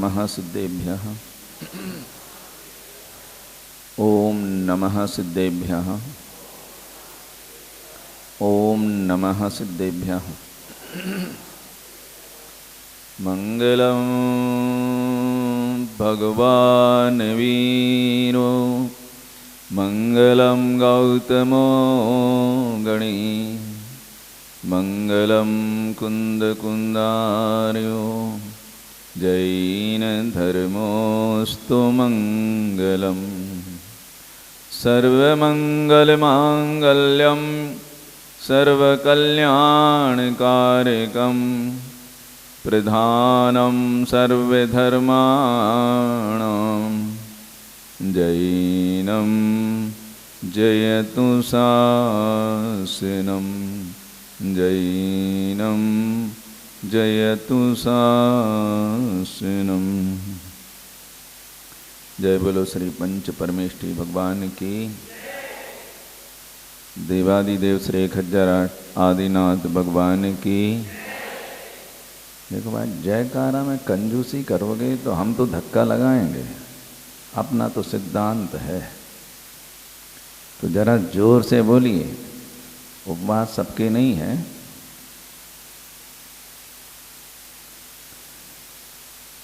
नमः सिद्धेभ्यः। ओम नमः सिद्धेभ्यः। ओम नमः सिद्धेभ्यः। मंगलं भगवान् वीरो मंगलं गौतमो गणी मंगलं कुन्दकुन्दार्यो जैनधर्मोऽस्तु मंगलम्। सर्वमंगलमांगल्यं सर्वकल्याणकारकं प्रधानं सर्वधर्माणां जैनं जयतु शासनं जैनं जयतु शासनम्। जय बोलो श्री पंच परमेष्ठी भगवान की। देवादिदेव श्री खज्जराट आदिनाथ भगवान की। देखो भाई, जयकारा में कंजूसी करोगे तो हम तो धक्का लगाएंगे। अपना तो सिद्धांत है, तो जरा जोर से बोलिए। उपवास सबके नहीं है।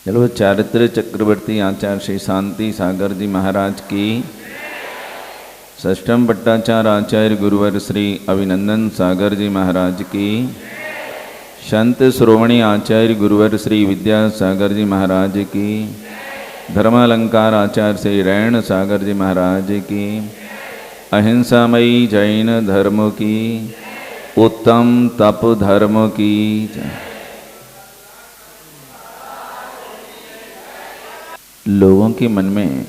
चलो, चारित्र चक्रवर्ती आचार्य श्री शांति सागर जी महाराज की, षष्ठम भट्टाचार्य आचार्य गुरुवर श्री अभिनंदन सागर जी महाराज की, संत श्रोमणी आचार्य गुरुवर श्री विद्या सागर जी महाराज की, धर्मालंकार आचार्य श्री रैण सागर जी महाराज की, अहिंसामयी जैन धर्म की, उत्तम तप धर्म की। लोगों के मन में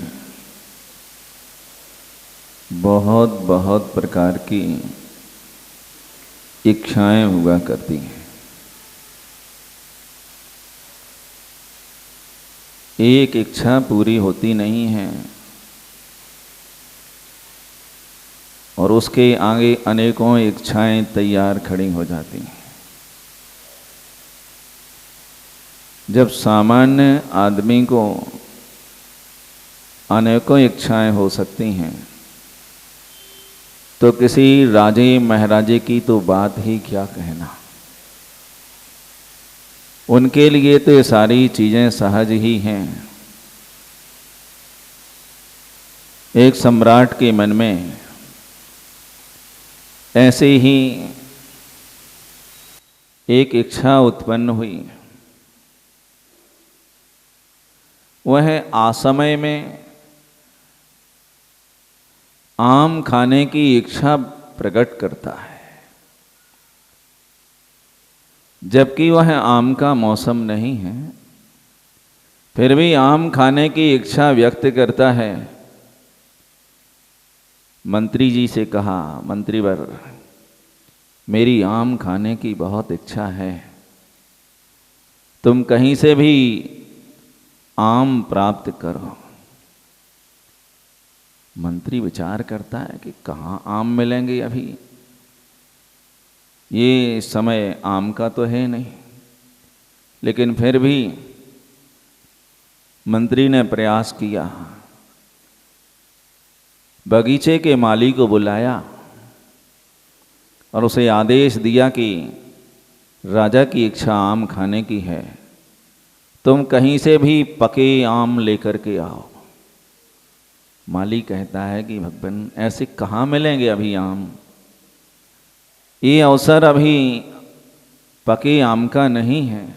बहुत बहुत प्रकार की इच्छाएं हुआ करती हैं। एक इच्छा पूरी होती नहीं है और उसके आगे अनेकों इच्छाएं तैयार खड़ी हो जाती हैं। जब सामान्य आदमी को अनेकों इच्छाएं हो सकती हैं तो किसी राजे महाराजे की तो बात ही क्या कहना। उनके लिए तो ये सारी चीजें सहज ही हैं। एक सम्राट के मन में ऐसे ही एक इच्छा उत्पन्न हुई। वह असमय में आम खाने की इच्छा प्रकट करता है, जबकि वह आम का मौसम नहीं है, फिर भी आम खाने की इच्छा व्यक्त करता है। मंत्री जी से कहा, मंत्रीवर, मेरी आम खाने की बहुत इच्छा है, तुम कहीं से भी आम प्राप्त करो। मंत्री विचार करता है कि कहाँ आम मिलेंगे, अभी ये समय आम का तो है नहीं। लेकिन फिर भी मंत्री ने प्रयास किया, बगीचे के माली को बुलाया और उसे आदेश दिया कि राजा की इच्छा आम खाने की है, तुम कहीं से भी पके आम लेकर के आओ। माली कहता है कि भगवान, ऐसे कहाँ मिलेंगे अभी आम, ये अवसर अभी पके आम का नहीं है,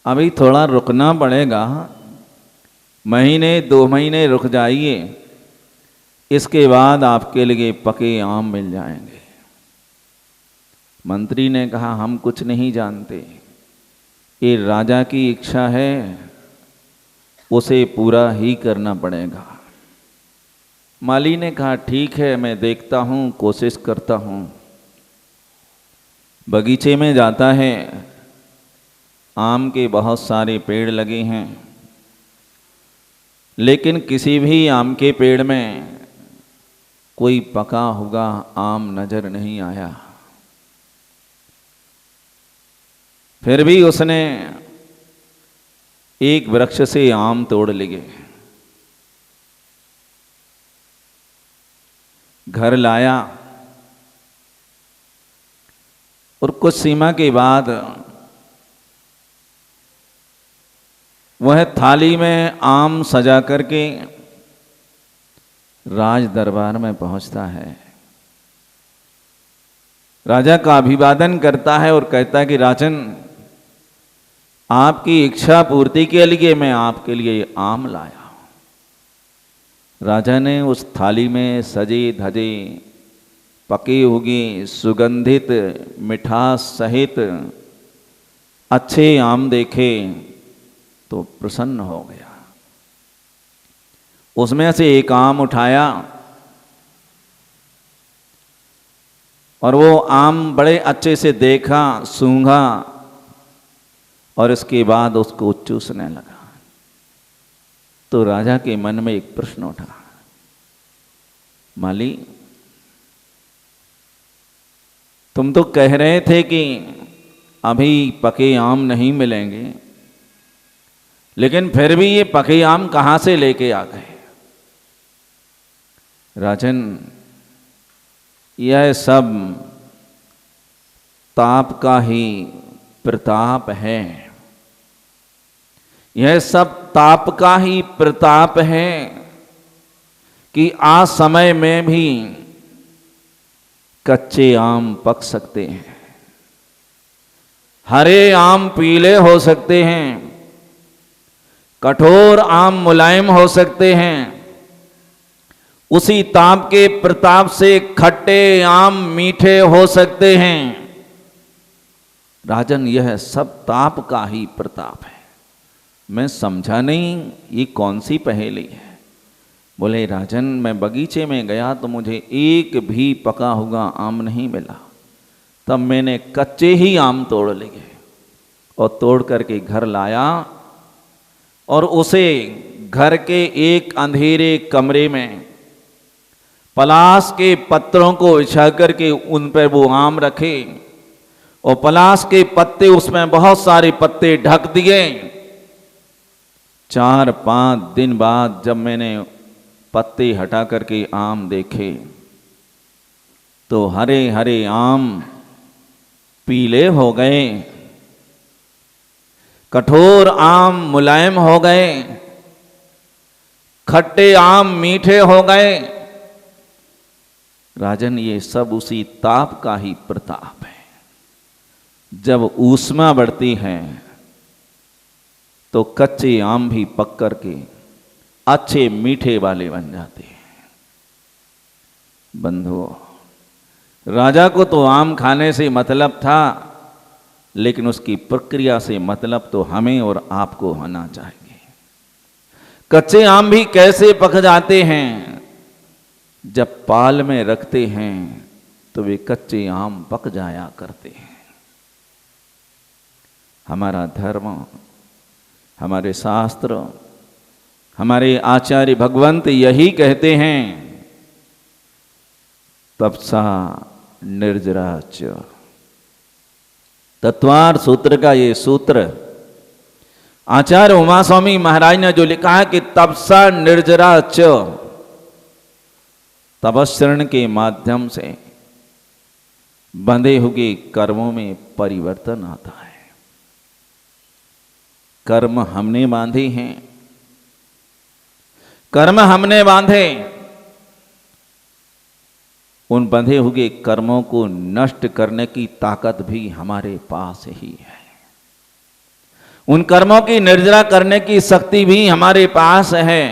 अभी थोड़ा रुकना पड़ेगा, महीने 2 महीने रुक जाइए, इसके बाद आपके लिए पके आम मिल जाएंगे। मंत्री ने कहा, हम कुछ नहीं जानते, ये राजा की इच्छा है, उसे पूरा ही करना पड़ेगा। माली ने कहा, ठीक है, मैं देखता हूँ, कोशिश करता हूँ। बगीचे में जाता है, आम के बहुत सारे पेड़ लगे हैं, लेकिन किसी भी आम के पेड़ में कोई पका हुआ आम नजर नहीं आया। फिर भी उसने एक वृक्ष से आम तोड़ लिए, घर लाया और कुछ सीमा के बाद वह थाली में आम सजा करके राज दरबार में पहुंचता है। राजा का अभिवादन करता है और कहता है कि राजन, आपकी इच्छा पूर्ति के लिए मैं आपके लिए आम लाया। राजा ने उस थाली में सजे धजे पके हुए सुगंधित मिठास सहित अच्छे आम देखे तो प्रसन्न हो गया। उसमें से एक आम उठाया और वो आम बड़े अच्छे से देखा, सूंघा और इसके बाद उसको चूसने लगा। तो राजा के मन में एक प्रश्न उठा, माली, तुम तो कह रहे थे कि अभी पके आम नहीं मिलेंगे, लेकिन फिर भी ये पके आम कहां से लेके आ गए? राजन, यह सब ताप का ही प्रताप है। यह सब ताप का ही प्रताप है कि आज समय में भी कच्चे आम पक सकते हैं, हरे आम पीले हो सकते हैं, कठोर आम मुलायम हो सकते हैं। उसी ताप के प्रताप से खट्टे आम मीठे हो सकते हैं। राजन, यह सब ताप का ही प्रताप है। मैं समझा नहीं ये कौन सी पहेली है। बोले, राजन, मैं बगीचे में गया तो मुझे एक भी पका हुआ आम नहीं मिला। तब मैंने कच्चे ही आम तोड़ लिए और तोड़ करके घर लाया और उसे घर के एक अंधेरे कमरे में पलाश के पत्रों को बिछा करके उन पर वो आम रखे और पलाश के पत्ते, उसमें बहुत सारे पत्ते ढक दिए। 4-5 दिन बाद जब मैंने पत्ते हटा करके आम देखे तो हरे हरे आम पीले हो गए, कठोर आम मुलायम हो गए, खट्टे आम मीठे हो गए। राजन, ये सब उसी ताप का ही प्रताप है। जब ऊष्मा बढ़ती है तो कच्चे आम भी पक करके अच्छे मीठे वाले बन जाते हैं। बंधुओं, राजा को तो आम खाने से मतलब था, लेकिन उसकी प्रक्रिया से मतलब तो हमें और आपको होना चाहिए। कच्चे आम भी कैसे पक जाते हैं? जब पाल में रखते हैं तो वे कच्चे आम पक जाया करते हैं। हमारा धर्म, हमारे शास्त्र, हमारे आचार्य भगवंत यही कहते हैं, तपसा निर्जराच। तत्वार सूत्र का ये सूत्र आचार्य उमा स्वामी महाराज ने जो लिखा है कि तपसा निर्जराच, तपस्रण के माध्यम से बंधे हुए कर्मों में परिवर्तन आता है। कर्म हमने बांधे हैं, कर्म हमने बांधे, उन बंधे हुए कर्मों को नष्ट करने की ताकत भी हमारे पास ही है। उन कर्मों की निर्जरा करने की शक्ति भी हमारे पास है।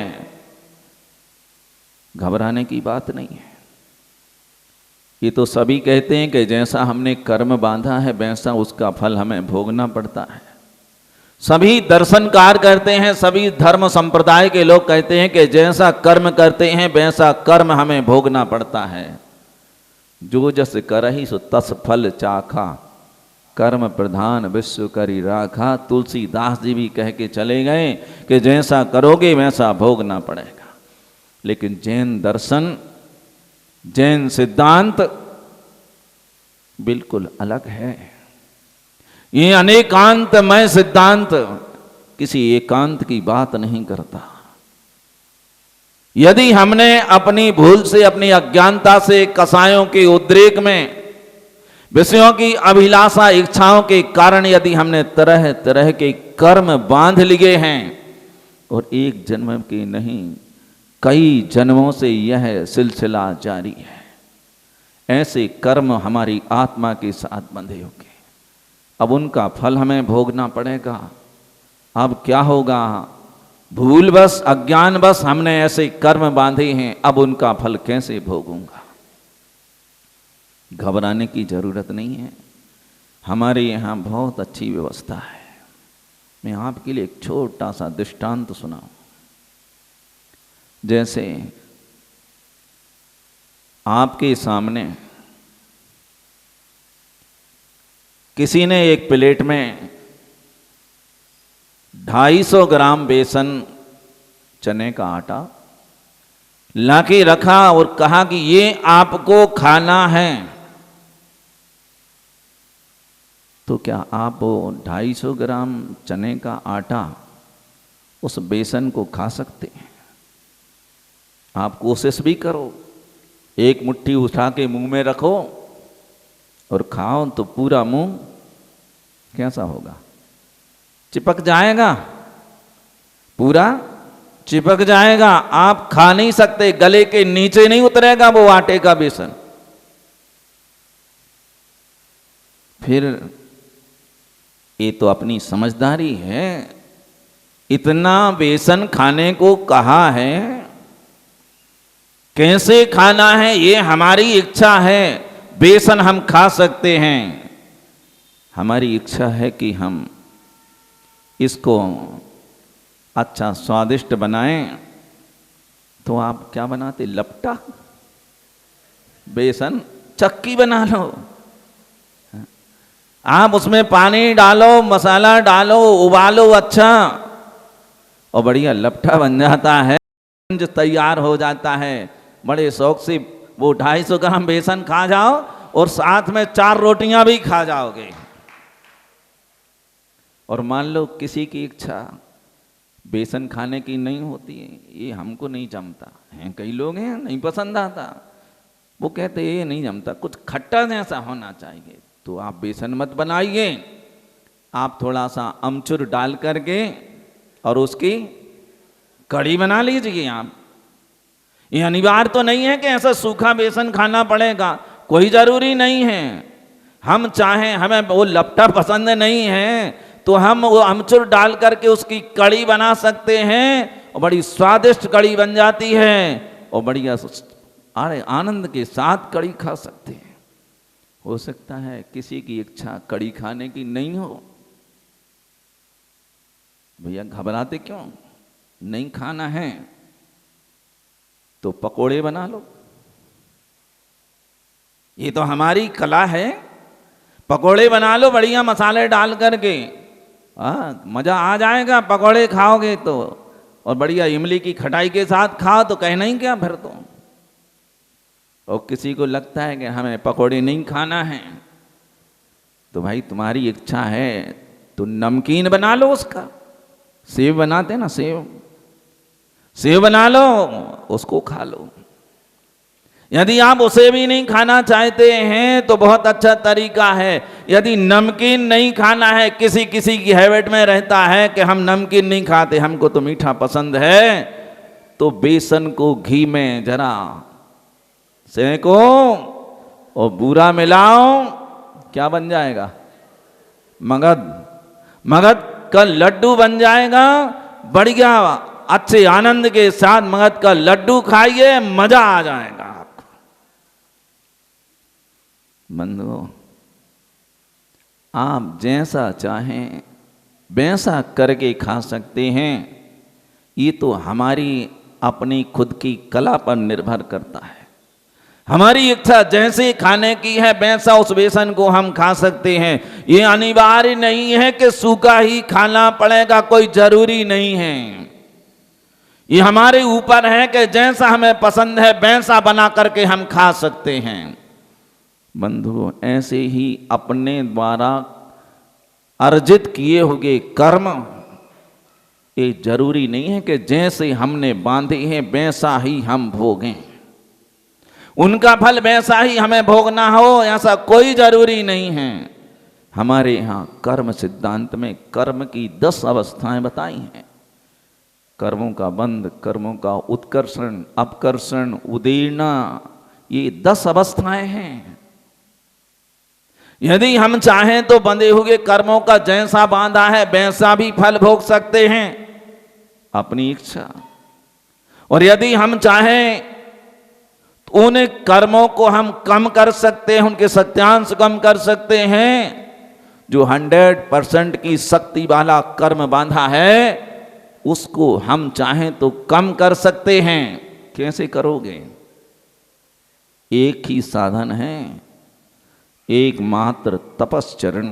घबराने की बात नहीं है। ये तो सभी कहते हैं कि जैसा हमने कर्म बांधा है वैसा उसका फल हमें भोगना पड़ता है। सभी दर्शनकार करते हैं, सभी धर्म संप्रदाय के लोग कहते हैं कि जैसा कर्म करते हैं वैसा कर्म हमें भोगना पड़ता है। जो जस करहि सो तस फल चाखा, कर्म प्रधान विश्व करी राखा। तुलसीदास जी भी कह के चले गए कि जैसा करोगे वैसा भोगना पड़ेगा। लेकिन जैन दर्शन, जैन सिद्धांत बिल्कुल अलग है। ये अनेकांतमय सिद्धांत किसी एकांत की बात नहीं करता। यदि हमने अपनी भूल से, अपनी अज्ञानता से, कसायों के उद्रेक में, विषयों की अभिलाषा, इच्छाओं के कारण यदि हमने तरह तरह के कर्म बांध लिए हैं और एक जन्म के नहीं कई जन्मों से यह सिलसिला जारी है, ऐसे कर्म हमारी आत्मा के साथ बंधे होंगे। अब उनका फल हमें भोगना पड़ेगा। अब क्या होगा? भूलवश, अज्ञानवश हमने ऐसे कर्म बांधे हैं, अब उनका फल कैसे भोगूंगा? घबराने की जरूरत नहीं है, हमारे यहाँ बहुत अच्छी व्यवस्था है। मैं आपके लिए एक छोटा सा दृष्टांत सुनाऊं। जैसे आपके सामने किसी ने एक प्लेट में 250 ग्राम बेसन, चने का आटा लाके रखा और कहा कि ये आपको खाना है, तो क्या आप वो 250 ग्राम चने का आटा, उस बेसन को खा सकते हैं? आप कोशिश भी करो, एक मुट्ठी उठा के मुंह में रखो और खाओ तो पूरा मुंह कैसा होगा? चिपक जाएगा, पूरा चिपक जाएगा। आप खा नहीं सकते, गले के नीचे नहीं उतरेगा वो आटे का बेसन। फिर ये तो अपनी समझदारी है, इतना बेसन खाने को कहा है, कैसे खाना है ये हमारी इच्छा है। बेसन हम खा सकते हैं, हमारी इच्छा है कि हम इसको अच्छा स्वादिष्ट बनाएं। तो आप क्या बनाते? लपटा बेसन चक्की बना लो। आप उसमें पानी डालो, मसाला डालो, उबालो अच्छा, और बढ़िया लपटा बन जाता है, जो तैयार हो जाता है। बड़े शौक से वो 250 ग्राम बेसन खा जाओ और साथ में 4 रोटियां भी खा जाओगे। और मान लो किसी की इच्छा बेसन खाने की नहीं होती है, ये हमको नहीं जमता है, कई लोग हैं नहीं पसंद आता, वो कहते ये नहीं जमता, कुछ खट्टा जैसा होना चाहिए। तो आप बेसन मत बनाइए, आप थोड़ा सा अमचूर डाल करके और उसकी कड़ी बना लीजिए। आप ये अनिवार्य तो नहीं है कि ऐसा सूखा बेसन खाना पड़ेगा, कोई जरूरी नहीं है। हम चाहें, हमें वो लपटा पसंद नहीं है तो हम वो अमचूर डाल करके उसकी कड़ी बना सकते हैं और बड़ी स्वादिष्ट कड़ी बन जाती है और बढ़िया अरे आनंद के साथ कड़ी खा सकते हैं। हो सकता है किसी की इच्छा कड़ी खाने की नहीं हो, भैया घबराते क्यों? नहीं खाना है तो पकोड़े बना लो, ये तो हमारी कला है। पकोड़े बना लो बढ़िया मसाले डाल करके, मजा आ जाएगा पकोड़े खाओगे तो। और बढ़िया इमली की खटाई के साथ खाओ तो कहना ही क्या फिर तो। और किसी को लगता है कि हमें पकोड़े नहीं खाना है, तो भाई तुम्हारी इच्छा है तो नमकीन बना लो उसका। सेव बनाते ना, सेव बना लो, उसको खा लो। यदि आप उसे भी नहीं खाना चाहते हैं तो बहुत अच्छा तरीका है, यदि नमकीन नहीं खाना है, किसी किसी की हैबिट में रहता है कि हम नमकीन नहीं खाते, हमको तो मीठा पसंद है, तो बेसन को घी में जरा सेको और बूरा मिलाओ, क्या बन जाएगा? मगध का लड्डू बन जाएगा। बढ़िया अच्छे आनंद के साथ मगध का लड्डू खाइए, मजा आ जाएगा आपको। बंधुओं, आप जैसा चाहें वैसा करके खा सकते हैं, ये तो हमारी अपनी खुद की कला पर निर्भर करता है। हमारी इच्छा जैसे खाने की है वैसा उस बेसन को हम खा सकते हैं। ये अनिवार्य नहीं है कि सूखा ही खाना पड़ेगा, कोई जरूरी नहीं है। ये हमारे ऊपर है कि जैसा हमें पसंद है वैसा बना करके हम खा सकते हैं। बंधुओं, ऐसे ही अपने द्वारा अर्जित किए हुए कर्म ये जरूरी नहीं है कि जैसे हमने बांधे हैं वैसा ही हम भोगें, उनका फल वैसा ही हमें भोगना हो, ऐसा कोई जरूरी नहीं है। हमारे यहाँ कर्म सिद्धांत में कर्म की 10 अवस्थाएं बताई हैं। कर्मों का बंध, कर्मों का उत्कर्षण, अपकर्षण, उदीर्णा, ये 10 अवस्थाएं हैं। यदि हम चाहें तो बंधे हुए कर्मों का जैसा बांधा है वैसा भी फल भोग सकते हैं, अपनी इच्छा। और यदि हम चाहें तो उन कर्मों को हम कम कर सकते हैं, उनके सत्यांश कम कर सकते हैं। जो 100% की शक्ति वाला कर्म बांधा है उसको हम चाहें तो कम कर सकते हैं। कैसे करोगे? एक ही साधन है, एकमात्र तपश्चरण,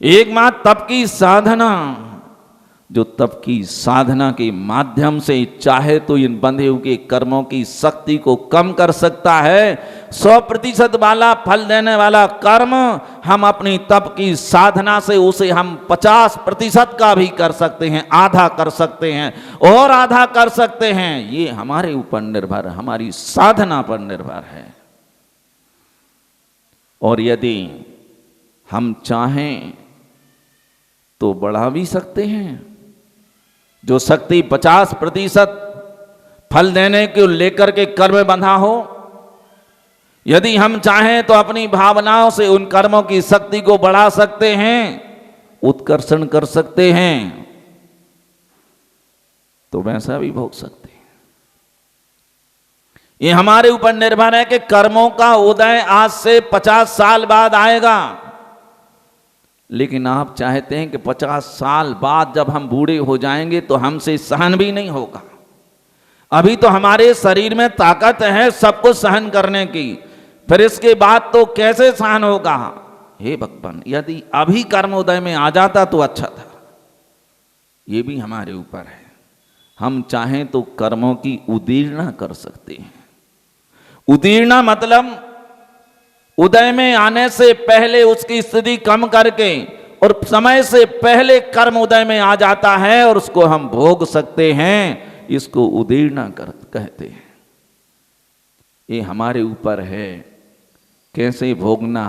एकमात्र तप की साधना। जो तप की साधना के माध्यम से चाहे तो इन बंधे हुए कर्मों की शक्ति को कम कर सकता है। 100% वाला फल देने वाला कर्म हम अपनी तप की साधना से उसे हम 50% का भी कर सकते हैं, आधा कर सकते हैं और आधा कर सकते हैं। ये हमारे ऊपर निर्भर है, हमारी साधना पर निर्भर है। और यदि हम चाहें तो बढ़ा भी सकते हैं। जो शक्ति 50% फल देने को लेकर के कर्म बंधा हो, यदि हम चाहें तो अपनी भावनाओं से उन कर्मों की शक्ति को बढ़ा सकते हैं, उत्कर्षण कर सकते हैं, तो वैसा भी भोग सकते हैं। ये हमारे ऊपर निर्भर है कि कर्मों का उदय आज से 50 साल बाद आएगा। लेकिन आप चाहते हैं कि 50 साल बाद जब हम बूढ़े हो जाएंगे तो हमसे सहन भी नहीं होगा। अभी तो हमारे शरीर में ताकत है सब कुछ सहन करने की, फिर इसके बाद तो कैसे सहन होगा? हे भगवान, यदि अभी कर्मोदय में आ जाता तो अच्छा था। ये भी हमारे ऊपर है। हम चाहें तो कर्मों की उदीर्णा कर सकते हैं। उदीर्णा मतलब उदय में आने से पहले उसकी स्थिति कम करके और समय से पहले कर्म उदय में आ जाता है और उसको हम भोग सकते हैं। इसको उदीर्णा कहते हैं। ये हमारे ऊपर है कैसे भोगना,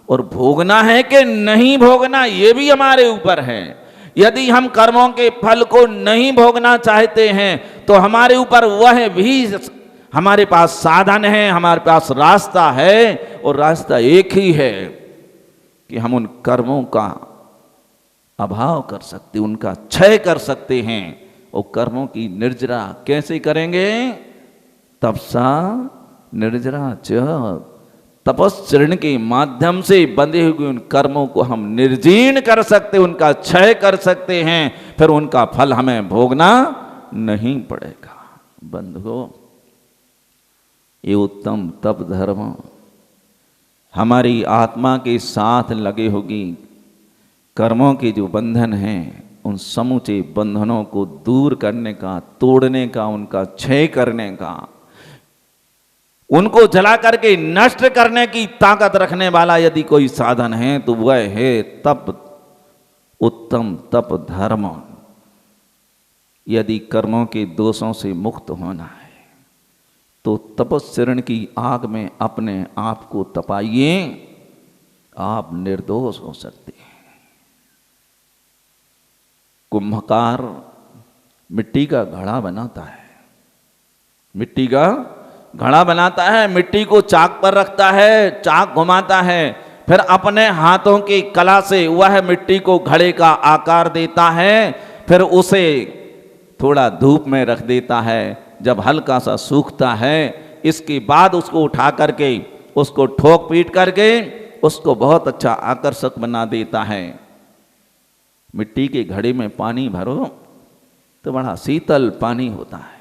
और भोगना है कि नहीं भोगना ये भी हमारे ऊपर है। यदि हम कर्मों के फल को नहीं भोगना चाहते हैं तो हमारे ऊपर वह भी, हमारे पास साधन है, हमारे पास रास्ता है, और रास्ता एक ही है कि हम उन कर्मों का अभाव कर सकते, उनका क्षय कर सकते हैं। और कर्मों की निर्जरा कैसे करेंगे? तपसा निर्जरा च, तपश्चरण के माध्यम से बंधे हुए उन कर्मों को हम निर्जीर्ण कर सकते, उनका क्षय कर सकते हैं, फिर उनका फल हमें भोगना नहीं पड़ेगा। बंधुओं, ये उत्तम तप धर्म हमारी आत्मा के साथ लगे होगी। कर्मों के जो बंधन हैं उन समूचे बंधनों को दूर करने का, तोड़ने का, उनका क्षय करने का, उनको जला करके नष्ट करने की ताकत रखने वाला यदि कोई साधन है तो वह है तप, उत्तम तप धर्म। यदि कर्मों के दोषों से मुक्त होना है तो तपश्चरण की आग में अपने आप को तपाइए, आप निर्दोष हो सकते हैं। कुंभकार मिट्टी का घड़ा बनाता है, मिट्टी का घड़ा बनाता है, मिट्टी को चाक पर रखता है, चाक घुमाता है, फिर अपने हाथों की कला से वह मिट्टी को घड़े का आकार देता है, फिर उसे थोड़ा धूप में रख देता है। जब हल्का सा सूखता है इसके बाद उसको उठा करके उसको ठोक पीट करके उसको बहुत अच्छा आकर्षक बना देता है। मिट्टी के घड़े में पानी भरो तो बड़ा शीतल पानी होता है।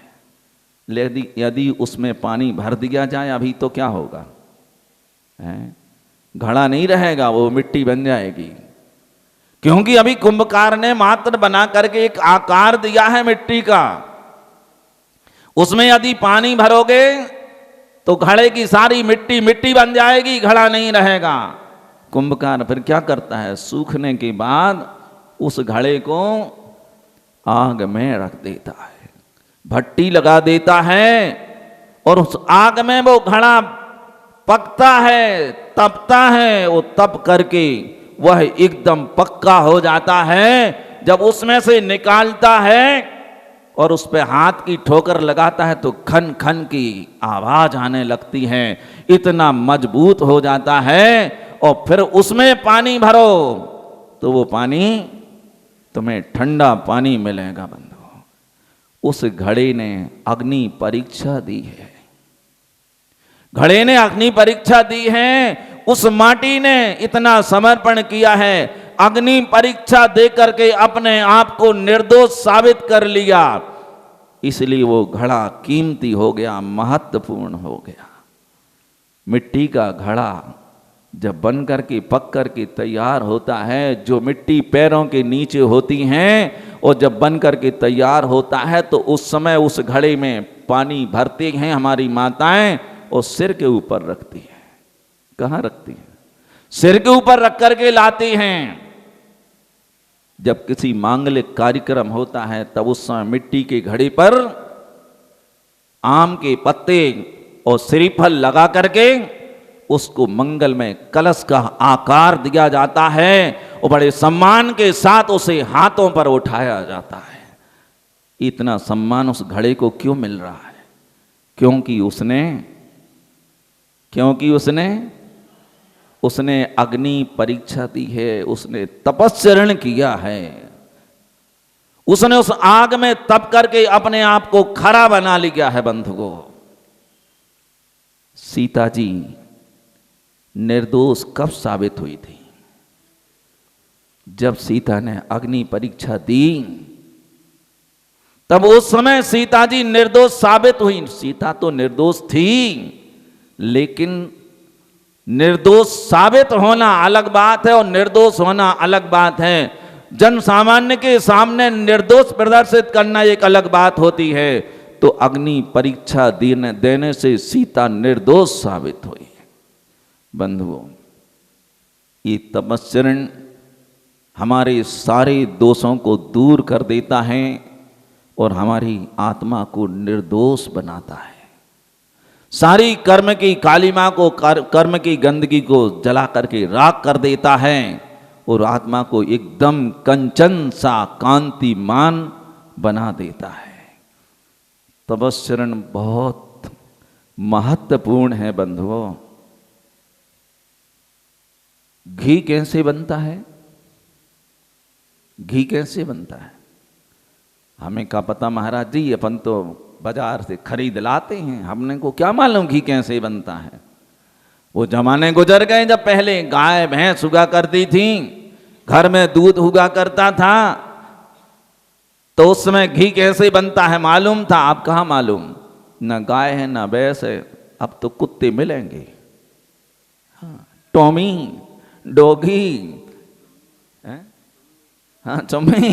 यदि उसमें पानी भर दिया जाए अभी तो क्या होगा? घड़ा नहीं रहेगा, वो मिट्टी बन जाएगी। क्योंकि अभी कुंभकार ने मात्र बना करके एक आकार दिया है मिट्टी का। उसमें यदि पानी भरोगे तो घड़े की सारी मिट्टी मिट्टी बन जाएगी, घड़ा नहीं रहेगा। कुंभकार फिर क्या करता है? सूखने के बाद उस घड़े को आग में रख देता है, भट्टी लगा देता है और उस आग में वो घड़ा पकता है, तपता है। वो तप करके वह एकदम पक्का हो जाता है। जब उसमें से निकालता है और उस पे हाथ की ठोकर लगाता है तो खन खन की आवाज आने लगती है, इतना मजबूत हो जाता है। और फिर उसमें पानी भरो तो वो पानी तुम्हें ठंडा पानी मिलेगा। बंधु, उस घड़े ने अग्नि परीक्षा दी है, घड़े ने अग्नि परीक्षा दी है। उस माटी ने इतना समर्पण किया है, अग्नि परीक्षा दे करके अपने आप को निर्दोष साबित कर लिया, इसलिए वो घड़ा कीमती हो गया, महत्वपूर्ण हो गया। मिट्टी का घड़ा जब बन करके पक करके तैयार होता है, जो मिट्टी पैरों के नीचे होती हैं, और जब बन करके तैयार होता है तो उस समय उस घड़े में पानी भरते हैं हमारी माताएं और सिर के ऊपर रखती है। कहाँ रखती है? सिर के ऊपर रख करके लाती हैं। जब किसी मांगलिक कार्यक्रम होता है तब उस समय मिट्टी के घड़े पर आम के पत्ते और श्रीफल लगा करके उसको मंगल में कलश का आकार दिया जाता है और बड़े सम्मान के साथ उसे हाथों पर उठाया जाता है। इतना सम्मान उस घड़े को क्यों मिल रहा है? क्योंकि उसने अग्नि परीक्षा दी है, उसने तपस्चरण किया है, उसने उस आग में तप करके अपने आप को खरा बना लिया है। बंधुओं, सीता जी निर्दोष कब साबित हुई थी? जब सीता ने अग्नि परीक्षा दी तब उस समय सीता जी निर्दोष साबित हुई। सीता तो निर्दोष थी, लेकिन निर्दोष साबित होना अलग बात है और निर्दोष होना अलग बात है। जन सामान्य के सामने निर्दोष प्रदर्शित करना एक अलग बात होती है। तो अग्नि परीक्षा देने से सीता निर्दोष साबित हुई। बंधुओं, ये तपस्चरण हमारे सारे दोषों को दूर कर देता है और हमारी आत्मा को निर्दोष बनाता है। सारी कर्म की कालिमा को, कर्म की गंदगी को जला करके राख कर देता है और आत्मा को एकदम कंचन सा कांतिमान बना देता है। तपस्चरण बहुत महत्वपूर्ण है। बंधुओं, घी कैसे बनता है? घी कैसे बनता है? हमें क्या पता महाराज जी, अपन तो बाजार से खरीद लाते हैं, हमने को क्या मालूम घी कैसे बनता है। वो जमाने गुजर गए जब पहले गाय भैंस हुआ करती थी, घर में दूध हुआ करता था, तो उस समय घी कैसे बनता है मालूम था। अब कहाँ मालूम, न गाय है न भैंस है, अब तो कुत्ते मिलेंगे। हाँ, टॉमी, डॉगी, हाँ चम्मी,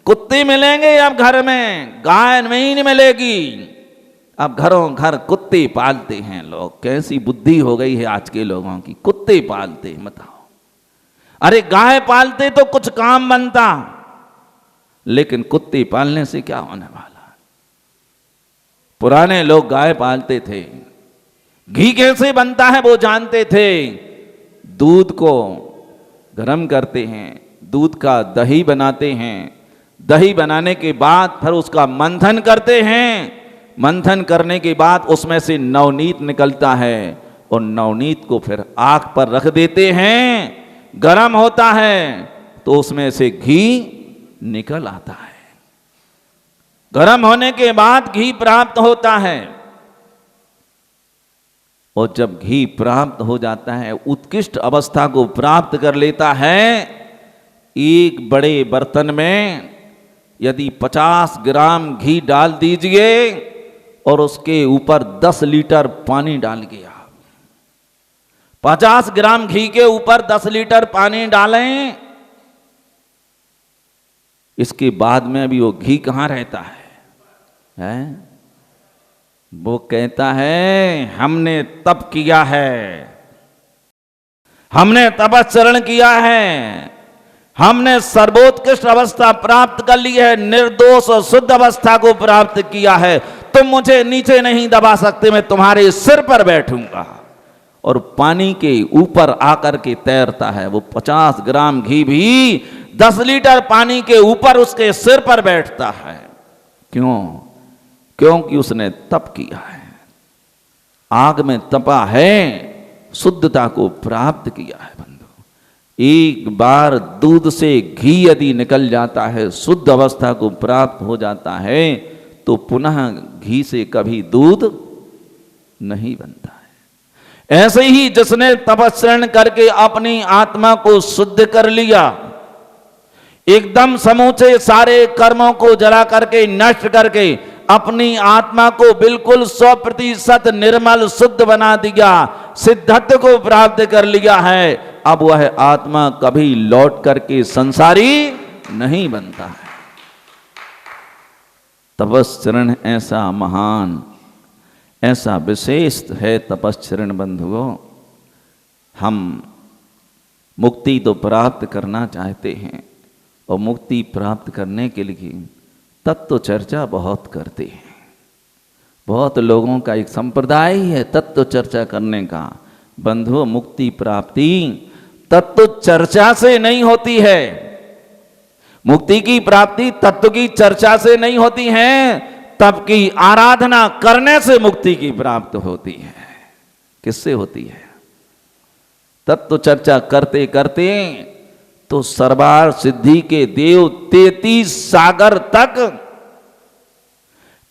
कुत्ते मिलेंगे अब घर में, गाय नहीं मिलेगी। अब घरों घर कुत्ते पालते हैं लोग। कैसी बुद्धि हो गई है आज के लोगों की, कुत्ते पालते हैं। बताओ, अरे गाय पालते तो कुछ काम बनता, लेकिन कुत्ते पालने से क्या होने वाला। पुराने लोग गाय पालते थे, घी कैसे बनता है वो जानते थे। दूध को गर्म करते हैं, दूध का दही बनाते हैं, दही बनाने के बाद फिर उसका मंथन करते हैं, मंथन करने के बाद उसमें से नवनीत निकलता है और नवनीत को फिर आग पर रख देते हैं, गर्म होता है तो उसमें से घी निकल आता है। गर्म होने के बाद घी प्राप्त होता है और जब घी प्राप्त हो जाता है, उत्कृष्ट अवस्था को प्राप्त कर लेता है, एक बड़े बर्तन में यदि 50 ग्राम घी डाल दीजिए और उसके ऊपर 10 लीटर पानी डाल दिया। 50 ग्राम घी के ऊपर 10 लीटर पानी डालें, इसके बाद में भी वो घी कहाँ रहता है? वो कहता है हमने तप किया है, हमने तपस्चरण किया है, हमने सर्वोत्कृष्ट उत्कृष्ट अवस्था प्राप्त कर ली है, निर्दोष और शुद्ध अवस्था को प्राप्त किया है, तुम मुझे नीचे नहीं दबा सकते, मैं तुम्हारे सिर पर बैठूंगा। और पानी के ऊपर आकर के तैरता है। वो 50 ग्राम घी भी 10 लीटर पानी के ऊपर उसके सिर पर बैठता है। क्यों? क्योंकि उसने तप किया है, आग में तपा है, शुद्धता को प्राप्त किया है। बंधु, एक बार दूध से घी यदि निकल जाता है, शुद्ध अवस्था को प्राप्त हो जाता है, तो पुनः घी से कभी दूध नहीं बनता है। ऐसे ही जिसने तपस्या करके अपनी आत्मा को शुद्ध कर लिया, एकदम समूचे सारे कर्मों को जला करके नष्ट करके अपनी आत्मा को बिल्कुल 100% निर्मल शुद्ध बना दिया, सिद्धत्व को प्राप्त कर लिया है, अब वह आत्मा कभी लौट करके संसारी नहीं बनता है। तपस्चरण ऐसा महान, ऐसा विशेष है तपस्चरण बंधुओं। हम मुक्ति तो प्राप्त करना चाहते हैं, और मुक्ति प्राप्त करने के लिए तत्व चर्चा बहुत करते हैं। बहुत लोगों का एक संप्रदाय ही है तत्व चर्चा करने का। बंधुओं, मुक्ति प्राप्ति तत्व चर्चा से नहीं होती है। मुक्ति की प्राप्ति तत्व की चर्चा से नहीं होती है, तब की आराधना करने से मुक्ति की प्राप्त होती है। किससे होती है? तत्व चर्चा करते करते तो सर्वार सिद्धि के देव 33 सागर तक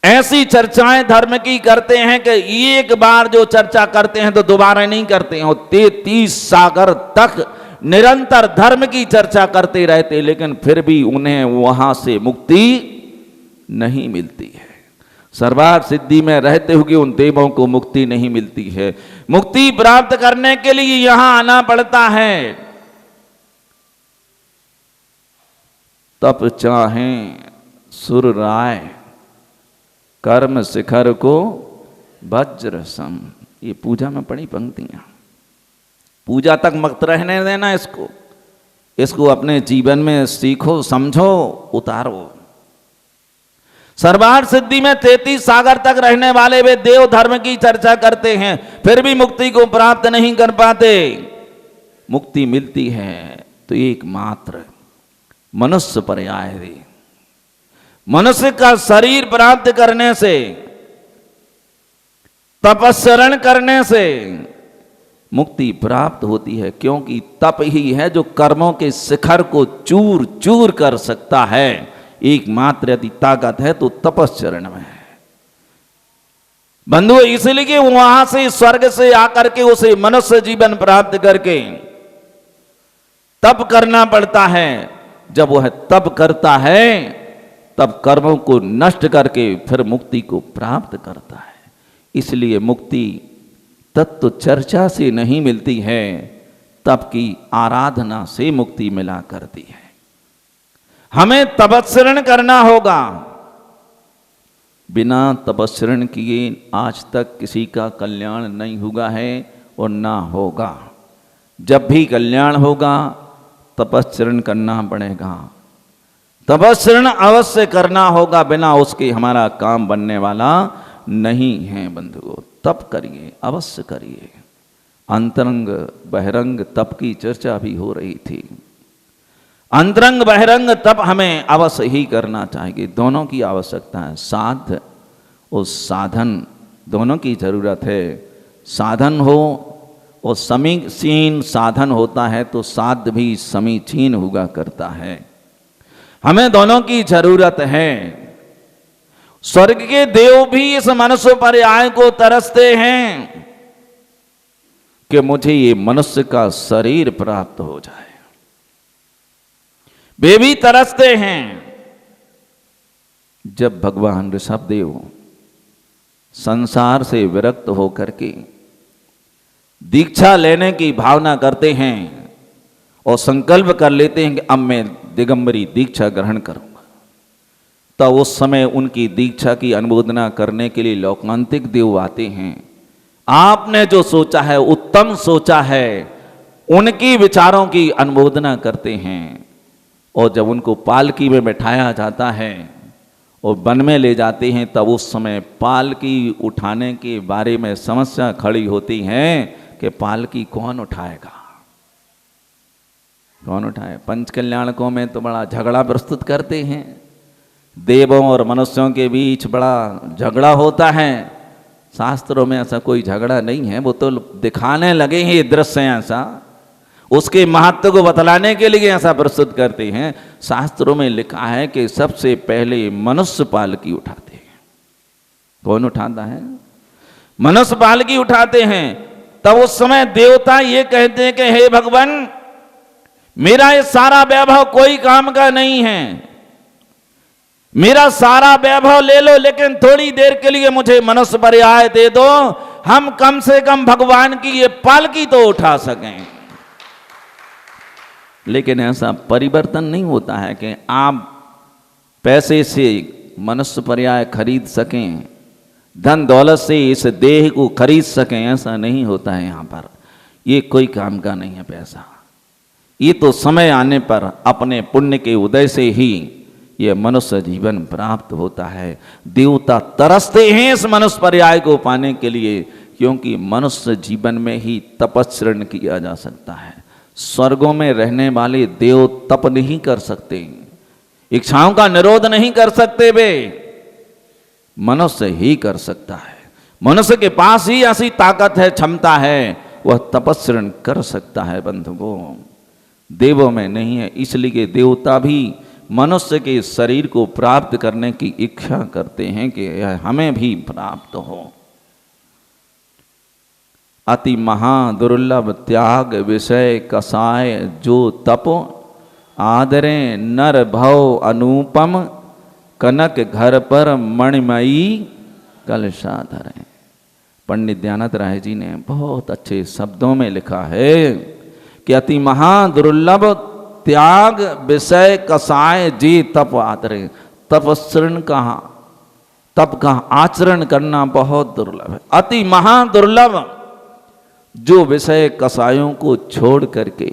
ऐसी चर्चाएं धर्म की करते हैं कि एक बार जो चर्चा करते हैं तो दोबारा नहीं करते हैं। 33 सागर तक निरंतर धर्म की चर्चा करते रहते, लेकिन फिर भी उन्हें वहां से मुक्ति नहीं मिलती है। सर्वार सिद्धि में रहते हुए उन देवों को मुक्ति नहीं मिलती है। मुक्ति प्राप्त करने के लिए यहां आना पड़ता है। तप चाहें सुर राय, कर्म शिखर को वज्र सम। ये पूजा में पड़ी पंक्तियां। पूजा तक मत रहने देना इसको, इसको अपने जीवन में सीखो, समझो, उतारो। सर्वार सिद्धि में 33 सागर तक रहने वाले वे देव धर्म की चर्चा करते हैं, फिर भी मुक्ति को प्राप्त नहीं कर पाते। मुक्ति मिलती है तो एकमात्र मनुष्य पर्याय दे। मनुष्य का शरीर प्राप्त करने से, तपस्या करने से मुक्ति प्राप्त होती है, क्योंकि तप ही है जो कर्मों के शिखर को चूर चूर कर सकता है। एकमात्र यदि ताकत है तो तपस्चरण में है। बंधु, इसलिए वहां से स्वर्ग से आकर के उसे मनुष्य जीवन प्राप्त करके तप करना पड़ता है। जब वह तप करता है तब कर्मों को नष्ट करके फिर मुक्ति को प्राप्त करता है। इसलिए मुक्ति तत्व चर्चा से नहीं मिलती है, तप की आराधना से मुक्ति मिला करती है। हमें तपस्या करना होगा। बिना तपस्या किए आज तक किसी का कल्याण नहीं हुआ है और ना होगा। जब भी कल्याण होगा तपस्या करना पड़ेगा। तपस्या अवश्य करना होगा, बिना उसके हमारा काम बनने वाला नहीं है। बंधुओं, तप करिए, अवश्य करिए। अंतरंग बहिरंग तप की चर्चा भी हो रही थी। अंतरंग बहिरंग तप हमें अवश्य ही करना चाहिए। दोनों की आवश्यकता है, साध्य और साधन दोनों की जरूरत है। साधन हो और समीचीन साधन होता है तो साध्य भी समीचीन हुआ करता है। हमें दोनों की जरूरत है। स्वर्ग के देव भी इस मनुष्य पर्याय को तरसते हैं कि मुझे ये मनुष्य का शरीर प्राप्त हो जाए। वे भी तरसते हैं। जब भगवान ऋषभदेव संसार से विरक्त होकर के दीक्षा लेने की भावना करते हैं और संकल्प कर लेते हैं कि अब मैं दिगंबरी दीक्षा ग्रहण करूंगा, तो उस समय उनकी दीक्षा की अनुमोदना करने के लिए लौकांतिक देव आते हैं। आपने जो सोचा है, उत्तम सोचा है, उनकी विचारों की अनुमोदना करते हैं। और जब उनको पालकी में बैठाया जाता है और वन में ले जाते हैं, तब उस समय पालकी उठाने के बारे में समस्या खड़ी होती है कि पालकी कौन उठाएगा, कौन उठाए। पंच कल्याणकों में तो बड़ा झगड़ा प्रस्तुत करते हैं, देवों और मनुष्यों के बीच बड़ा झगड़ा होता है। शास्त्रों में ऐसा कोई झगड़ा नहीं है, वो तो दिखाने लगे हैं ये दृश्य ऐसा, उसके महत्व को बतलाने के लिए ऐसा प्रस्तुत करते हैं। शास्त्रों में लिखा है कि सबसे पहले मनुष्य पालकी उठाते हैं। कौन उठाता है? मनुष्य पालकी उठाते हैं। तब उस समय देवता ये कहते हैं कि हे भगवान, मेरा ये सारा वैभव कोई काम का नहीं है, मेरा सारा वैभव ले लो, लेकिन थोड़ी देर के लिए मुझे मनुष्य पर्याय दे दो, हम कम से कम भगवान की ये पालकी तो उठा सकें। लेकिन ऐसा परिवर्तन नहीं होता है कि आप पैसे से मनुष्य पर्याय खरीद सकें, धन दौलत से इस देह को खरीद सकें, ऐसा नहीं होता है। यहाँ पर ये कोई काम का नहीं है पैसा, ये तो समय आने पर अपने पुण्य के उदय से ही ये मनुष्य जीवन प्राप्त होता है। देवता तरसते हैं इस मनुष्य पर्याय को पाने के लिए, क्योंकि मनुष्य जीवन में ही तपस्रण किया जा सकता है। स्वर्गों में रहने वाले देव तप नहीं कर सकते, इच्छाओं का निरोध नहीं कर सकते, वे मनुष्य ही कर सकता है। मनुष्य के पास ही ऐसी ताकत है, क्षमता है, वह तपस्रण कर सकता है बंधुओं, देवों में नहीं है। इसलिए देवता भी मनुष्य के शरीर को प्राप्त करने की इच्छा करते हैं कि यह हमें भी प्राप्त हो। अति महादुर्लभ त्याग विषय कसाय जो तप, आदरे नर भव अनुपम, कनक घर पर मणिमयी कलशा धरे। पंडित दयानंद राय जी ने बहुत अच्छे शब्दों में लिखा है कि अति महादुर्लभ त्याग विषय कसाय जी तप आदरे। तपस्रण का, तप का आचरण करना बहुत दुर्लभ है। अति महादुर्लभ जो विषय कसायों को छोड़ करके,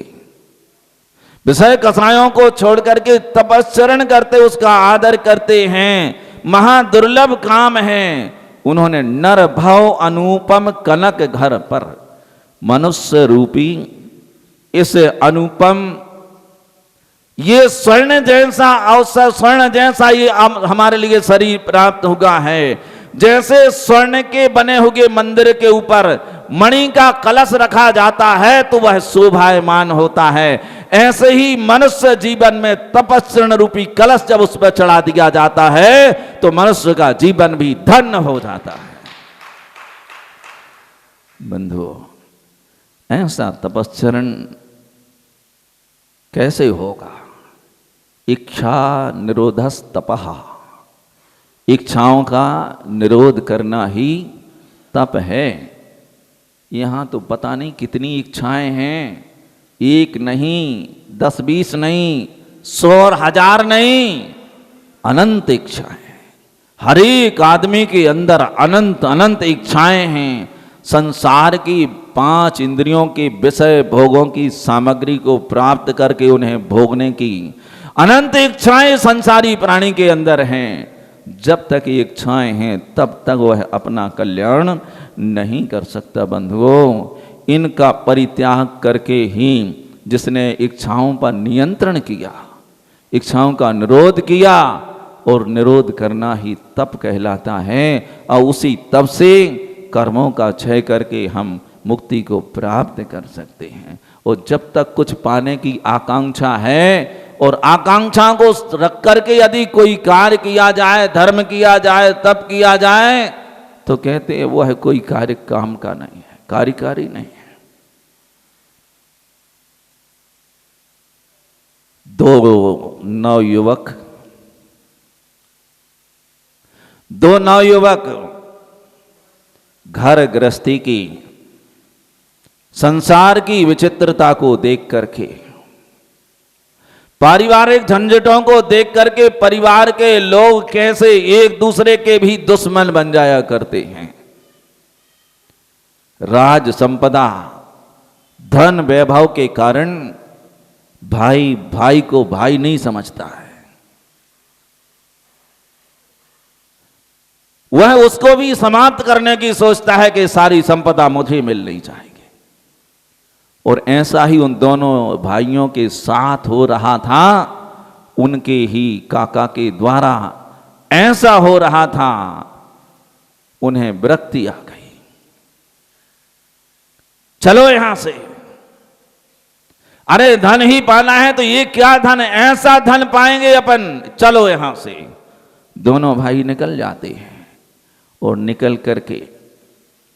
विषय कसायों को छोड़ करके तपस्चरण करते, उसका आदर करते हैं, महादुर्लभ काम है। उन्होंने नर भव अनुपम कनक घर पर, मनुष्य रूपी इस अनुपम, ये स्वर्ण जैसा अवसर, स्वर्ण जैसा ये हमारे लिए शरीर प्राप्त हुआ है। जैसे स्वर्ण के बने हुए मंदिर के ऊपर मणि का कलश रखा जाता है तो वह शोभायमान होता है, ऐसे ही मनुष्य जीवन में तपस्रण रूपी कलश जब उस पर चढ़ा दिया जाता है तो मनुष्य का जीवन भी धन्य हो जाता है। बंधुओं, ऐसा तपस्चरण कैसे होगा? इच्छा निरोधस तपः, इच्छाओं का निरोध करना ही तप है। यहाँ तो पता नहीं कितनी इच्छाएं हैं, एक नहीं, 10-20 नहीं, 100 और 1000 नहीं, अनंत इच्छाएं। हर एक आदमी के अंदर अनंत अनंत इच्छाएं हैं। संसार की 5 इंद्रियों के विषय भोगों की सामग्री को प्राप्त करके उन्हें भोगने की अनंत इच्छाएं संसारी प्राणी के अंदर हैं। जब तक ये इच्छाएं हैं तब तक वह अपना कल्याण नहीं कर सकता। बंधुओं, इनका परित्याग करके ही जिसने इच्छाओं पर नियंत्रण किया, इच्छाओं का निरोध किया, और निरोध करना ही तप कहलाता है। और उसी तप से कर्मों का क्षय करके हम मुक्ति को प्राप्त कर सकते हैं। और जब तक कुछ पाने की आकांक्षा है और आकांक्षा को रख करके यदि कोई कार्य किया जाए, धर्म किया जाए, तप किया जाए, तो कहते हैं वह कोई कार्य काम का नहीं है, कार्यकारी नहीं है। 2 नवयुवक घर गृहस्थी की, संसार की विचित्रता को देख करके, पारिवारिक झंझटों को देख करके परिवार के लोग कैसे एक दूसरे के भी दुश्मन बन जाया करते हैं। राज संपदा, धन वैभव के कारण भाई भाई को भाई नहीं समझता है, वह उसको भी समाप्त करने की सोचता है कि सारी संपदा मुझे मिलनी चाहिए। और ऐसा ही उन दोनों भाइयों के साथ हो रहा था, उनके ही काका के द्वारा ऐसा हो रहा था, उन्हें विरक्ति आ गई। चलो यहां से, अरे धन ही पाना है तो ये क्या धन, ऐसा धन पाएंगे अपन, चलो यहां से। दोनों भाई निकल जाते हैं और निकल करके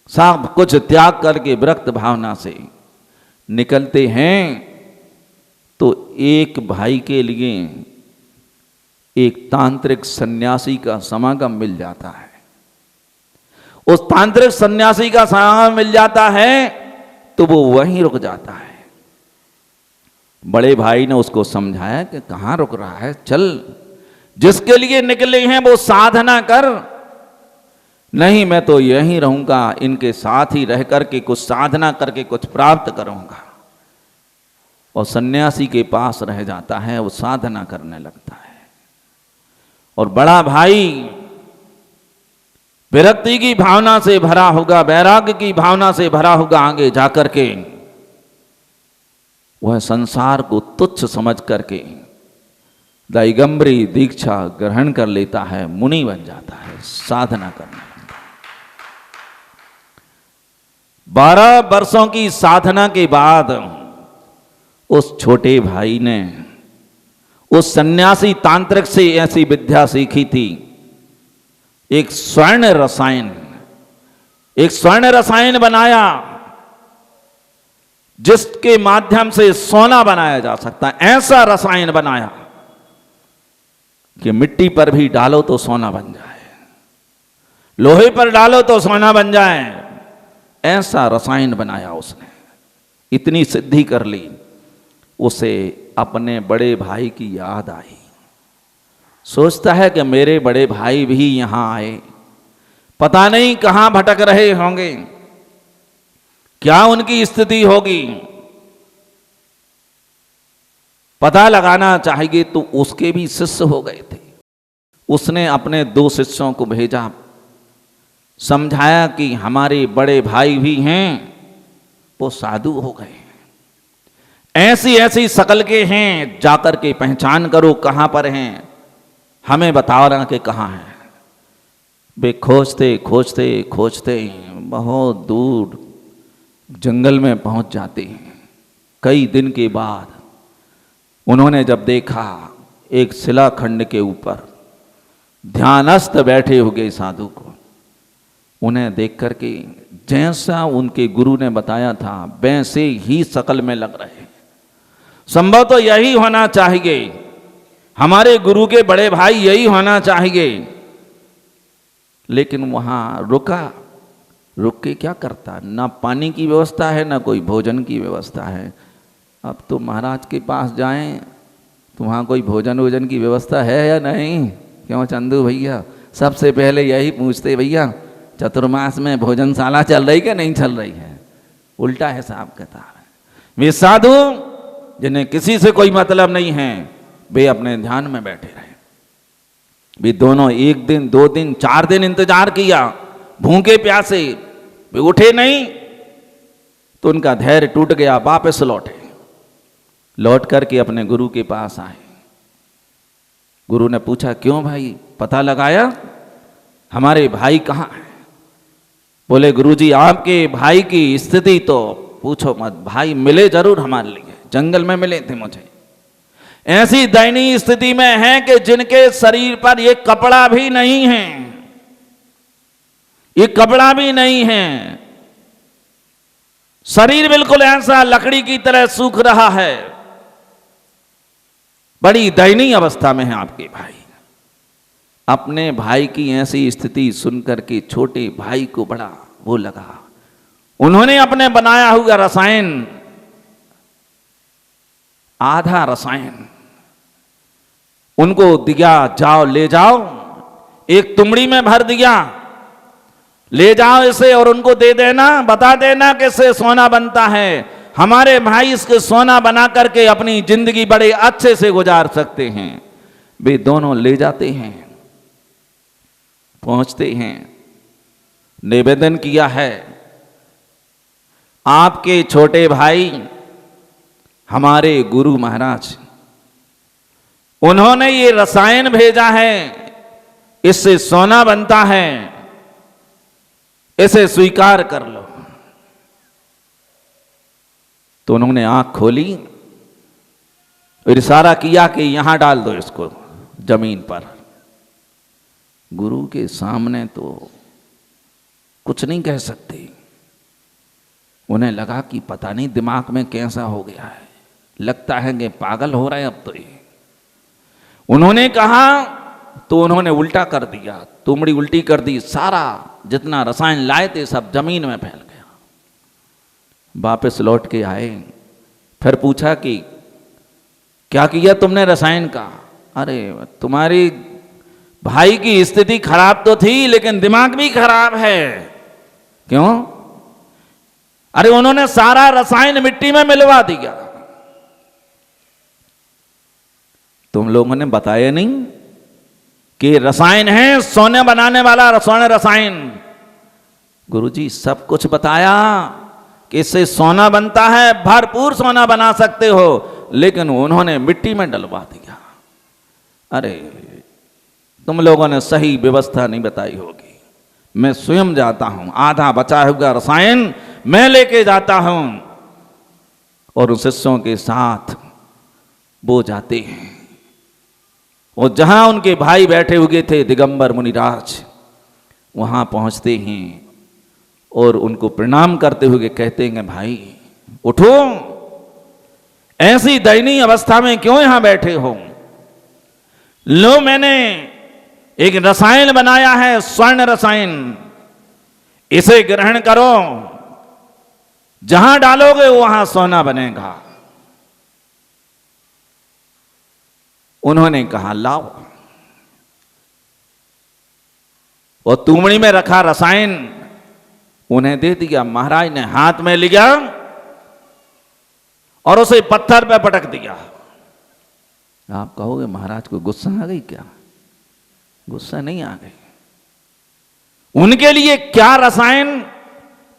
सब कुछ त्याग करके विरक्त भावना से निकलते हैं, तो एक भाई के लिए एक तांत्रिक सन्यासी का समागम मिल जाता है। उस तांत्रिक सन्यासी का समागम मिल जाता है तो वो वहीं रुक जाता है। बड़े भाई ने उसको समझाया कि कहां रुक रहा है, चल, जिसके लिए निकले हैं वो साधना कर। नहीं, मैं तो यहीं रहूंगा, इनके साथ ही रह करके कुछ साधना करके कुछ प्राप्त करूंगा। और सन्यासी के पास रह जाता है, वो साधना करने लगता है। और बड़ा भाई विरक्ति की भावना से भरा होगा, वैराग्य की भावना से भरा होगा, आगे जाकर के वह संसार को तुच्छ समझ करके दैगंबरी दीक्षा ग्रहण कर लेता है, मुनि बन जाता है, साधना करने लगता है। 12 वर्षों की साधना के बाद उस छोटे भाई ने उस सन्यासी तांत्रिक से ऐसी विद्या सीखी थी, एक स्वर्ण रसायन बनाया जिसके माध्यम से सोना बनाया जा सकता है। ऐसा रसायन बनाया कि मिट्टी पर भी डालो तो सोना बन जाए, लोहे पर डालो तो सोना बन जाए। ऐसा रसायन बनाया उसने, इतनी सिद्धि कर ली। उसे अपने बड़े भाई की याद आई, सोचता है कि मेरे बड़े भाई भी यहां आए, पता नहीं कहां भटक रहे होंगे, क्या उनकी स्थिति होगी, पता लगाना चाहिए। तो उसके भी शिष्य हो गए थे। उसने अपने 2 शिष्यों को भेजा, समझाया कि हमारे बड़े भाई भी हैं, वो साधु हो गए, ऐसी ऐसी शकल के हैं, जाकर के पहचान करो कहां पर हैं, हमें बताओ ना कि कहां हैं। वे खोजते खोजते खोजते बहुत दूर जंगल में पहुंच जाते हैं। कई दिन के बाद उन्होंने जब देखा, एक शिलाखंड के ऊपर ध्यानस्थ बैठे हुए साधु को, उन्हें देख करके जैसा उनके गुरु ने बताया था वैसे ही शकल में लग रहे। संभव तो यही होना चाहिए, हमारे गुरु के बड़े भाई यही होना चाहिए। लेकिन वहां रुक के क्या करता, ना पानी की व्यवस्था है, ना कोई भोजन की व्यवस्था है। अब तो महाराज के पास जाएं तो वहाँ कोई भोजन की व्यवस्था है या नहीं? क्यों चंदू भैया, सबसे पहले यही पूछते, भैया चतुर्मास में भोजनशाला चल रही कि नहीं चल रही है? उल्टा है साहब किताब है। वे साधु जिन्हें किसी से कोई मतलब नहीं है, वे अपने ध्यान में बैठे रहे। वे दोनों 1 दिन 2 दिन 4 दिन इंतजार किया, भूखे प्यासे, वे उठे नहीं। तो उनका धैर्य टूट गया, वापस लौट करके अपने गुरु के पास आए। गुरु ने पूछा, क्यों भाई, पता लगाया हमारे भाई कहाँ हैं? बोले, गुरुजी आपके भाई की स्थिति तो पूछो मत, भाई मिले जरूर हमारे लिए, जंगल में मिले थे मुझे। ऐसी दयनीय स्थिति में है कि जिनके शरीर पर ये कपड़ा भी नहीं है, ये कपड़ा भी नहीं है, शरीर बिल्कुल ऐसा लकड़ी की तरह सूख रहा है। बड़ी दयनीय अवस्था में है आपके भाई। अपने भाई की ऐसी स्थिति सुनकर के छोटे भाई को बड़ा वो लगा। उन्होंने अपने बनाया हुआ रसायन, आधा रसायन उनको दिया, जाओ ले जाओ, एक तुमड़ी में भर दिया, ले जाओ इसे और उनको दे देना, बता देना कि इससे सोना बनता है। हमारे भाई इसके सोना बना करके अपनी जिंदगी बड़े अच्छे से गुजार सकते हैं। वे दोनों ले जाते हैं, पहुंचते हैं, निवेदन किया है, आपके छोटे भाई हमारे गुरु महाराज, उन्होंने ये रसायन भेजा है, इससे सोना बनता है, इसे स्वीकार कर लो। तो उन्होंने आंख खोली और इशारा किया कि यहां डाल दो इसको जमीन पर। गुरु के सामने तो कुछ नहीं कह सकते। उन्हें लगा कि पता नहीं दिमाग में कैसा हो गया है, लगता है कि पागल हो रहा है अब तो ये। उन्होंने कहा तो उन्होंने उल्टा कर दिया, तुमड़ी उल्टी कर दी, सारा जितना रसायन लाए थे सब जमीन में फैल गया। वापस लौट के आए, फिर पूछा कि क्या किया तुमने रसायन का? अरे तुम्हारी भाई की स्थिति खराब तो थी लेकिन दिमाग भी खराब है। क्यों? अरे उन्होंने सारा रसायन मिट्टी में मिलवा दिया। तुम लोगों ने बताया नहीं कि रसायन है सोने बनाने वाला सोने रसायन। गुरुजी सब कुछ बताया कि इससे सोना बनता है, भरपूर सोना बना सकते हो, लेकिन उन्होंने मिट्टी में डलवा दिया। अरे तुम लोगों ने सही व्यवस्था नहीं बताई होगी। मैं स्वयं जाता हूं, आधा बचा हुआ रसायन मैं लेके जाता हूं और उन शिष्यों के साथ वो जाते हैं। और जहां उनके भाई बैठे हुए थे दिगंबर मुनिराज, वहां पहुंचते हैं और उनको प्रणाम करते हुए कहते हैं, भाई उठो, ऐसी दयनीय अवस्था में क्यों यहां बैठे हो? लो मैंने एक रसायन बनाया है, स्वर्ण रसायन, इसे ग्रहण करो, जहां डालोगे वहां सोना बनेगा। उन्होंने कहा लाओ। और तुमड़ी में रखा रसायन उन्हें दे दिया। महाराज ने हाथ में लिया और उसे पत्थर पे पटक दिया। आप कहोगे महाराज को गुस्सा आ गई क्या? गुस्सा नहीं आ गई। उनके लिए क्या रसायन,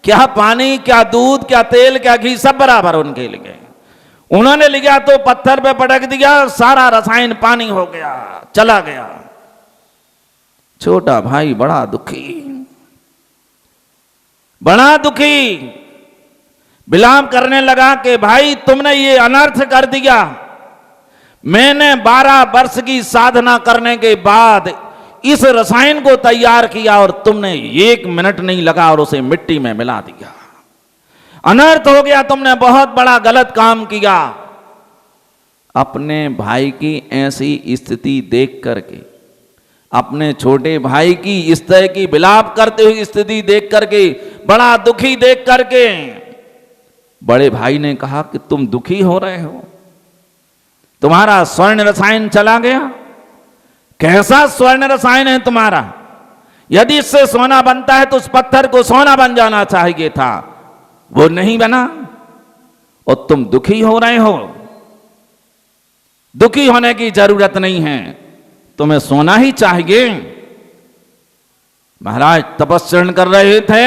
क्या पानी, क्या दूध, क्या तेल, क्या घी, सब बराबर उनके लिए। उन्होंने लिया तो पत्थर पे पटक दिया, सारा रसायन पानी हो गया, चला गया। छोटा भाई बड़ा दुखी, बड़ा दुखी, विलाप करने लगा कि भाई तुमने ये अनर्थ कर दिया। मैंने 12 वर्ष की साधना करने के बाद इस रसायन को तैयार किया और तुमने 1 मिनट नहीं लगा और उसे मिट्टी में मिला दिया। अनर्थ हो गया, तुमने बहुत बड़ा गलत काम किया। अपने भाई की ऐसी स्थिति देख करके, अपने छोटे भाई की इस तरह की विलाप करते हुए स्थिति देख करके, बड़ा दुखी देख करके बड़े भाई ने कहा कि तुम दुखी हो रहे हो, तुम्हारा स्वर्ण रसायन चला गया। कैसा स्वर्ण रसायन है तुम्हारा? यदि इससे सोना बनता है तो उस पत्थर को सोना बन जाना चाहिए था, वो नहीं बना और तुम दुखी हो रहे हो। दुखी होने की जरूरत नहीं है, तुम्हें सोना ही चाहिए। महाराज तपस्या कर रहे थे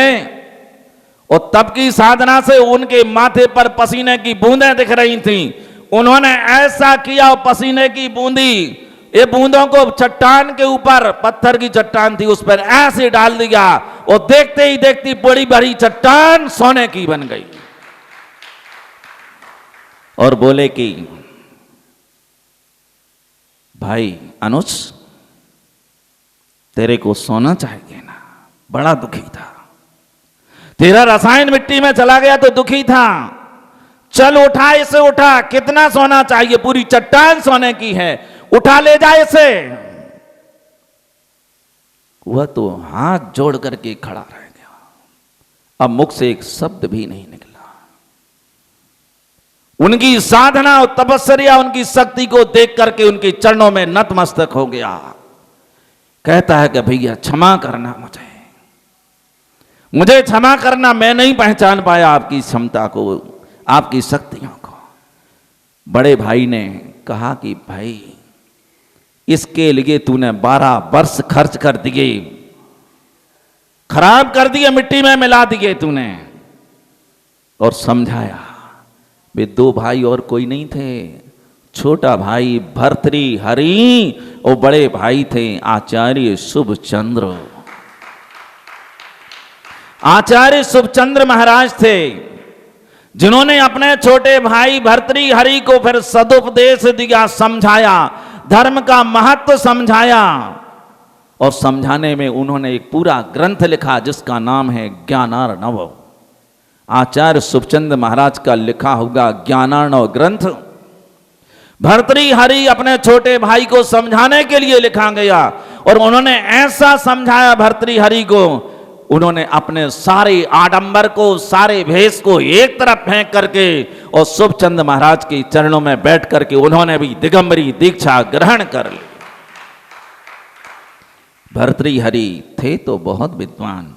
और तब की साधना से उनके माथे पर पसीने की बूंदें दिख रही थीं। उन्होंने ऐसा किया और पसीने की बूंदी, ये बूंदों को चट्टान के ऊपर, पत्थर की चट्टान थी, उस पर ऐसे डाल दिया और देखते ही देखती बड़ी बड़ी चट्टान सोने की बन गई। और बोले कि भाई अनुज, तेरे को सोना चाहिए ना? बड़ा दुखी था, तेरा रसायन मिट्टी में चला गया तो दुखी था। चल उठा इसे, उठा, कितना सोना चाहिए? पूरी चट्टान सोने की है, उठा ले जा इसे। वह तो हाथ जोड़ करके खड़ा रह गया, अब मुख से एक शब्द भी नहीं निकला। उनकी साधना और तपस्या, उनकी शक्ति को देख करके उनके चरणों में नतमस्तक हो गया। कहता है कि भैया क्षमा करना, मुझे क्षमा करना, मैं नहीं पहचान पाया आपकी क्षमता को, आपकी शक्तियों को। बड़े भाई ने कहा कि भाई इसके लिए तूने 12 वर्ष खर्च कर दिए, खराब कर दिए, मिट्टी में मिला दिए तूने। और समझाया। वे 2 भाई और कोई नहीं थे, छोटा भाई भर्तृहरि और बड़े भाई थे आचार्य शुभचंद्र। आचार्य शुभचंद्र महाराज थे जिन्होंने अपने छोटे भाई भर्तृहरि को फिर सदुपदेश दिया, समझाया, धर्म का महत्व समझाया। और समझाने में उन्होंने एक पूरा ग्रंथ लिखा जिसका नाम है ज्ञानार्णव। आचार्य शुभचंद्र महाराज का लिखा हुआ ज्ञानार्णव ग्रंथ भर्तृहरि अपने छोटे भाई को समझाने के लिए लिखा गया। और उन्होंने ऐसा समझाया भर्तृहरि को, उन्होंने अपने सारे आडंबर को, सारे भेष को एक तरफ फेंक करके और शुभचंद्र महाराज के चरणों में बैठ करके उन्होंने भी दिगंबरी दीक्षा ग्रहण कर ली। भर्तृहरि थे तो बहुत विद्वान।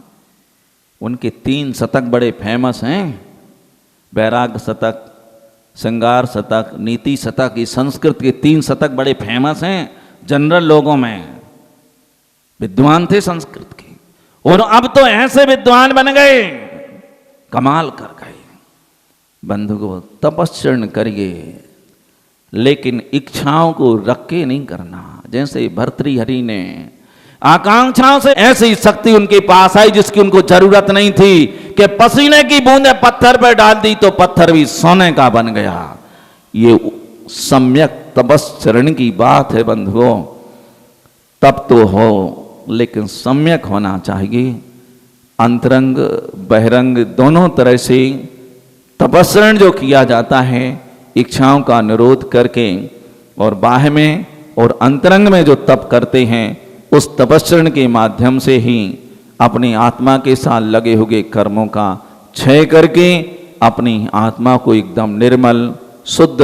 उनके 3 शतक बड़े फेमस हैं, वैराग्य शतक, श्रृंगार शतक, नीति शतक। ये संस्कृत के 3 शतक बड़े फेमस हैं जनरल लोगों में। विद्वान थे संस्कृत के, और अब तो ऐसे विद्वान बन गए, कमाल कर गए। बंधुओं, तपस्या करिए लेकिन इच्छाओं को रख के नहीं करना। जैसे भर्तृहरि ने आकांक्षाओं से ऐसी शक्ति उनके पास आई जिसकी उनको जरूरत नहीं थी कि पसीने की बूंदें पत्थर पर डाल दी तो पत्थर भी सोने का बन गया। ये सम्यक तपस्चरण की बात है बंधुओं। तप तो हो लेकिन सम्यक होना चाहिए। अंतरंग बहिरंग दोनों तरह से तपस्रण जो किया जाता है, इच्छाओं का निरोध करके, और बाह्य में और अंतरंग में जो तप करते हैं, उस तपस्रण के माध्यम से ही अपनी आत्मा के साथ लगे हुए कर्मों का क्षय करके अपनी आत्मा को एकदम निर्मल, शुद्ध,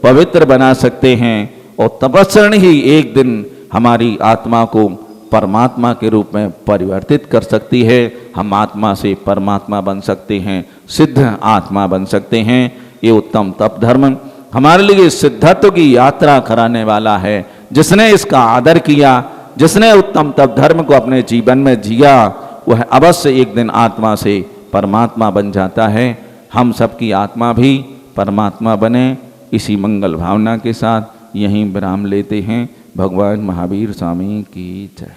पवित्र बना सकते हैं। और तपस्रण ही एक दिन हमारी आत्मा को परमात्मा के रूप में परिवर्तित कर सकती है। हम आत्मा से परमात्मा बन सकते हैं, सिद्ध आत्मा बन सकते हैं। ये उत्तम तप धर्म हमारे लिए सिद्धत्व की यात्रा कराने वाला है। जिसने इसका आदर किया, जिसने उत्तम तप धर्म को अपने जीवन में जिया, वह अवश्य एक दिन आत्मा से परमात्मा बन जाता है। हम सबकी आत्मा भी परमात्मा बने, इसी मंगल भावना के साथ यहीं विराम लेते हैं। भगवान महावीर स्वामी की जय।